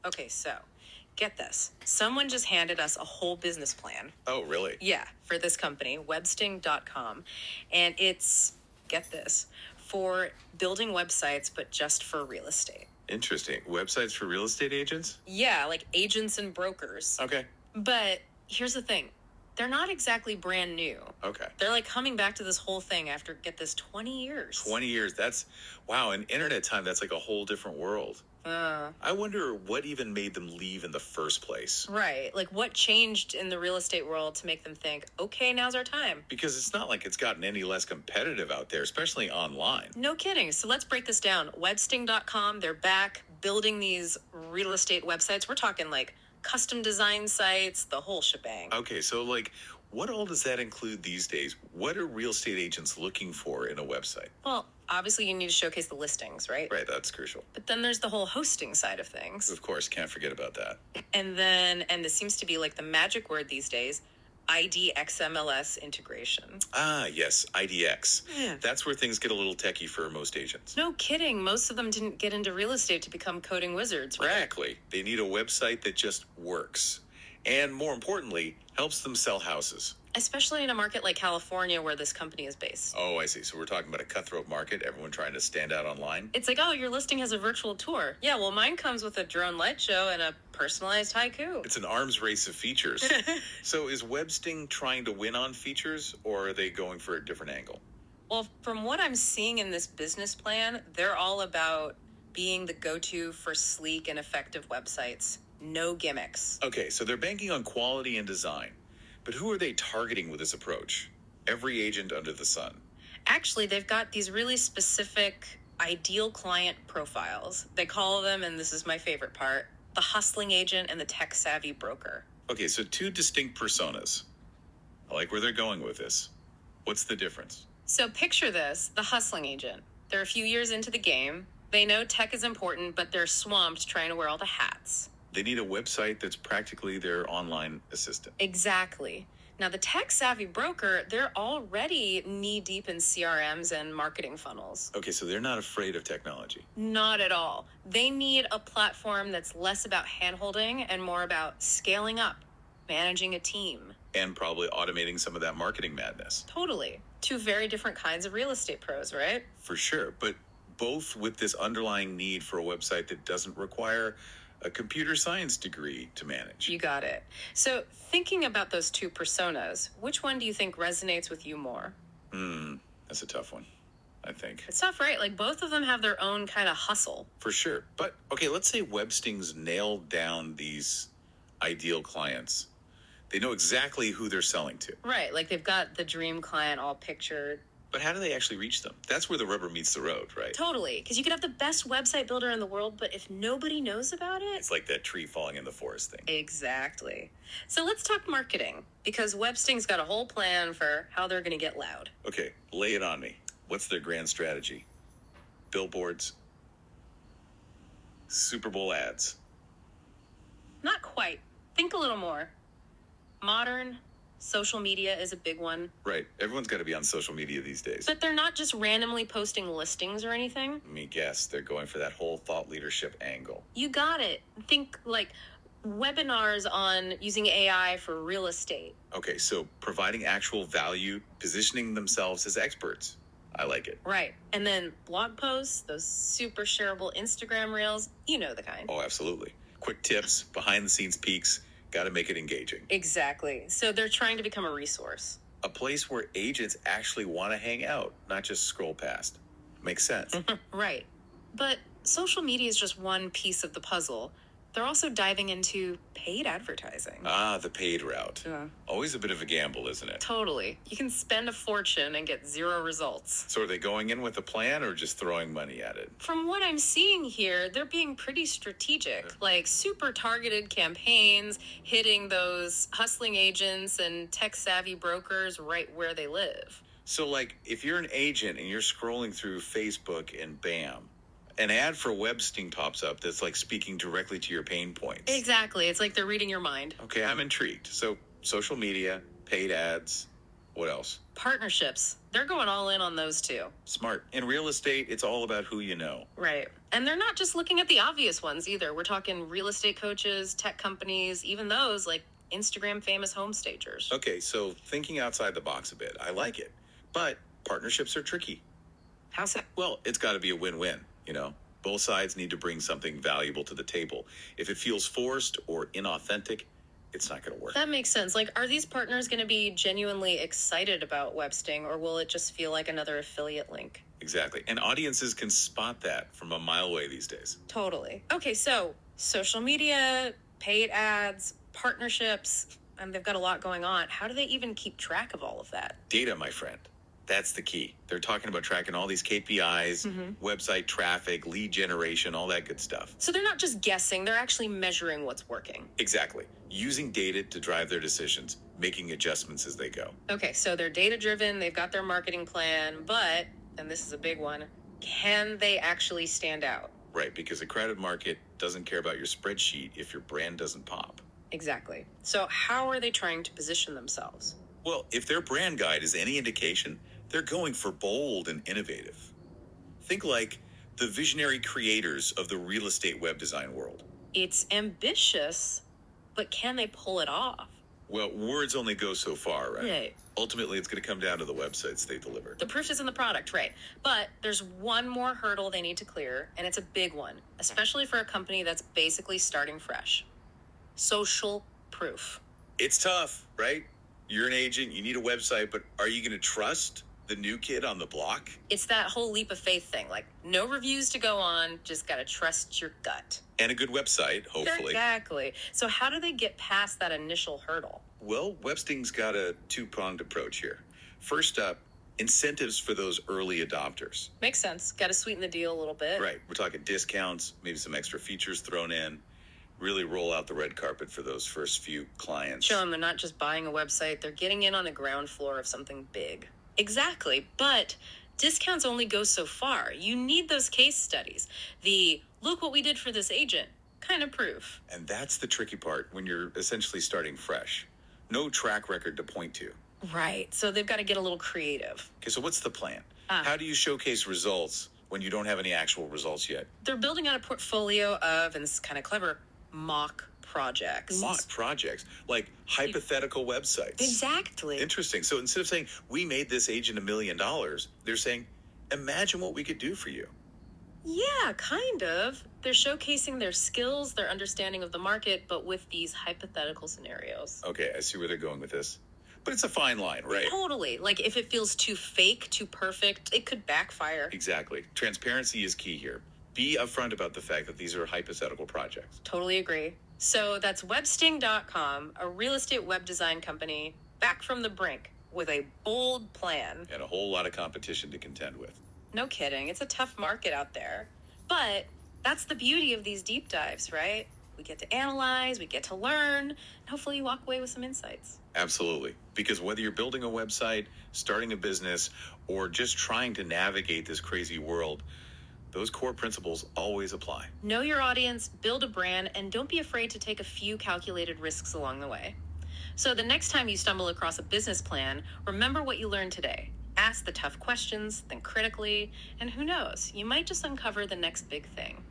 Okay, so get this. Someone just handed us a whole business plan. Oh, really? Yeah, for this company, websting.com. And it's, get this, for building websites, but just for real estate. Interesting. Websites for real estate agents? Yeah, like agents and brokers. Okay. But here's the thing. They're not exactly brand new. Okay. They're like coming back to this whole thing after, get this, 20 years. 20 years. That's, wow, in internet time, that's like a whole different world. I wonder what even made them leave in the first place. Right. Like what changed in the real estate world to make them think, okay, now's our time? Because it's not like it's gotten any less competitive out there, especially online. No kidding. So let's break this down. Websting.com, they're back building these real estate websites. We're talking like custom design sites, the whole shebang. Okay, so like, what all does that include these days? What are real estate agents looking for in a website? Well, obviously you need to showcase the listings, right? Right, that's crucial. But then there's the whole hosting side of things. Of course, can't forget about that. And then, and this seems to be like the magic word these days, IDXMLS integration. Ah, yes, IDX. Yeah. That's where things get a little techie for most agents. No kidding. Most of them didn't get into real estate to become coding wizards, right? Exactly. They need a website that just works. And more importantly, helps them sell houses. Especially in a market like California where this company is based. Oh, I see. So we're talking about a cutthroat market, everyone trying to stand out online? It's like, oh, your listing has a virtual tour. Yeah, well, mine comes with a drone light show and a personalized haiku. It's an arms race of features. So is Websting trying to win on features, or are they going for a different angle? Well, from what I'm seeing in this business plan, they're all about being the go-to for sleek and effective websites. No gimmicks. Okay, so they're banking on quality and design. But who are they targeting with this approach? Every agent under the sun. Actually, they've got these really specific ideal client profiles. They call them, and this is my favorite part, the hustling agent and the tech-savvy broker. Okay, so two distinct personas. I like where they're going with this. What's the difference? So picture this, the hustling agent. They're a few years into the game. They know tech is important, but they're swamped trying to wear all the hats. They need a website that's practically their online assistant. Exactly. Now, the tech-savvy broker, they're already knee-deep in CRMs and marketing funnels. Okay, so they're not afraid of technology. Not at all. They need a platform that's less about hand-holding and more about scaling up, managing a team. And probably automating some of that marketing madness. Totally. Two very different kinds of real estate pros, right? For sure, but both with this underlying need for a website that doesn't require a computer science degree to manage. You got it. So thinking about those two personas, which one do you think resonates with you more? That's a tough one, I think. It's tough, right? Like both of them have their own kind of hustle. For sure. But, okay, let's say Websting's nailed down these ideal clients. They know exactly who they're selling to. Right, like they've got the dream client all pictured. But how do they actually reach them? That's where the rubber meets the road, right? Totally, because you could have the best website builder in the world, but if nobody knows about it... It's like that tree falling in the forest thing. Exactly. So let's talk marketing, because Websting's got a whole plan for how they're going to get loud. Okay, lay it on me. What's their grand strategy? Billboards? Super Bowl ads? Not quite. Think a little more. Modern... Social media is a big one. Right. Everyone's got to be on social media these days. But they're not just randomly posting listings or anything. Let me guess. They're going for that whole thought leadership angle. You got it. Think like webinars on using AI for real estate. Okay, so providing actual value, positioning themselves as experts. I like it. Right. And then blog posts, those super shareable Instagram reels, you know the kind. Oh, absolutely. Quick tips, behind the scenes peeks. Got to make it engaging. Exactly. So they're trying to become a resource. A place where agents actually want to hang out, not just scroll past. Makes sense. Right. But social media is just one piece of the puzzle. They're also diving into paid advertising. Ah, the paid route. Yeah. Always a bit of a gamble, isn't it? Totally. You can spend a fortune and get zero results. So are they going in with a plan or just throwing money at it? From what I'm seeing here, they're being pretty strategic, like super targeted campaigns, hitting those hustling agents and tech-savvy brokers right where they live. So, like, if you're an agent and you're scrolling through Facebook and bam, an ad for Websting pops up that's like speaking directly to your pain points. Exactly. It's like they're reading your mind. Okay, I'm intrigued. So, social media, paid ads, what else? Partnerships. They're going all in on those too. Smart. In real estate, it's all about who you know. Right. And they're not just looking at the obvious ones either. We're talking real estate coaches, tech companies, even those like Instagram famous home stagers. Okay, so thinking outside the box a bit, I like it. But partnerships are tricky. How's that? Well, it's got to be a win-win, you know? Both sides need to bring something valuable to the table. If it feels forced or inauthentic, it's not going to work. That makes sense. Like, are these partners going to be genuinely excited about Websting, or will it just feel like another affiliate link? Exactly. And audiences can spot that from a mile away these days. Totally. Okay, so social media, paid ads, partnerships, and they've got a lot going on. How do they even keep track of all of that? Data, my friend. That's the key. They're talking about tracking all these KPIs, website traffic, lead generation, all that good stuff. So they're not just guessing, they're actually measuring what's working. Exactly. Using data to drive their decisions, making adjustments as they go. Okay, so they're data-driven, they've got their marketing plan, but, and this is a big one, can they actually stand out? Right, because a crowded market doesn't care about your spreadsheet if your brand doesn't pop. Exactly. So how are they trying to position themselves? Well, if their brand guide is any indication, they're going for bold and innovative. Think like the visionary creators of the real estate web design world. It's ambitious, but can they pull it off? Well, words only go so far, right? Right. Ultimately, it's going to come down to the websites they deliver. The proof is in the product, right? But there's one more hurdle they need to clear, and it's a big one, especially for a company that's basically starting fresh. Social proof. It's tough, right? You're an agent, you need a website, but are you going to trust the new kid on the block? It's that whole leap of faith thing. Like, no reviews to go on, just got to trust your gut. And a good website, hopefully. Exactly. So how do they get past that initial hurdle? Well, Websting's got a two-pronged approach here. First up, incentives for those early adopters. Makes sense. Got to sweeten the deal a little bit. Right. We're talking discounts, maybe some extra features thrown in. Really roll out the red carpet for those first few clients. Show them they're not just buying a website, they're getting in on the ground floor of something big. Exactly. But discounts only go so far. You need those case studies. The look what we did for this agent kind of proof. And that's the tricky part when you're essentially starting fresh. No track record to point to. Right. So they've got to get a little creative. Okay, so what's the plan? How do you showcase results when you don't have any actual results yet? They're building out a portfolio of, and this is kind of clever, mock projects. Mock projects, like hypothetical websites. Exactly. Interesting. So instead of saying, we made this agent $1 million, they're saying, imagine what we could do for you. Yeah, kind of. They're showcasing their skills, their understanding of the market, but with these hypothetical scenarios. Okay, I see where they're going with this. But it's a fine line, right? Totally. Like, if it feels too fake, too perfect, it could backfire. Exactly. Transparency is key here. Be upfront about the fact that these are hypothetical projects. Totally agree. So that's Websting.com, a real estate web design company, back from the brink with a bold plan. And a whole lot of competition to contend with. No kidding. It's a tough market out there. But that's the beauty of these deep dives, right? We get to analyze, we get to learn, and hopefully you walk away with some insights. Absolutely. Because whether you're building a website, starting a business, or just trying to navigate this crazy world, those core principles always apply. Know your audience, build a brand, and don't be afraid to take a few calculated risks along the way. So the next time you stumble across a business plan, remember what you learned today. Ask the tough questions, think critically, and who knows, you might just uncover the next big thing.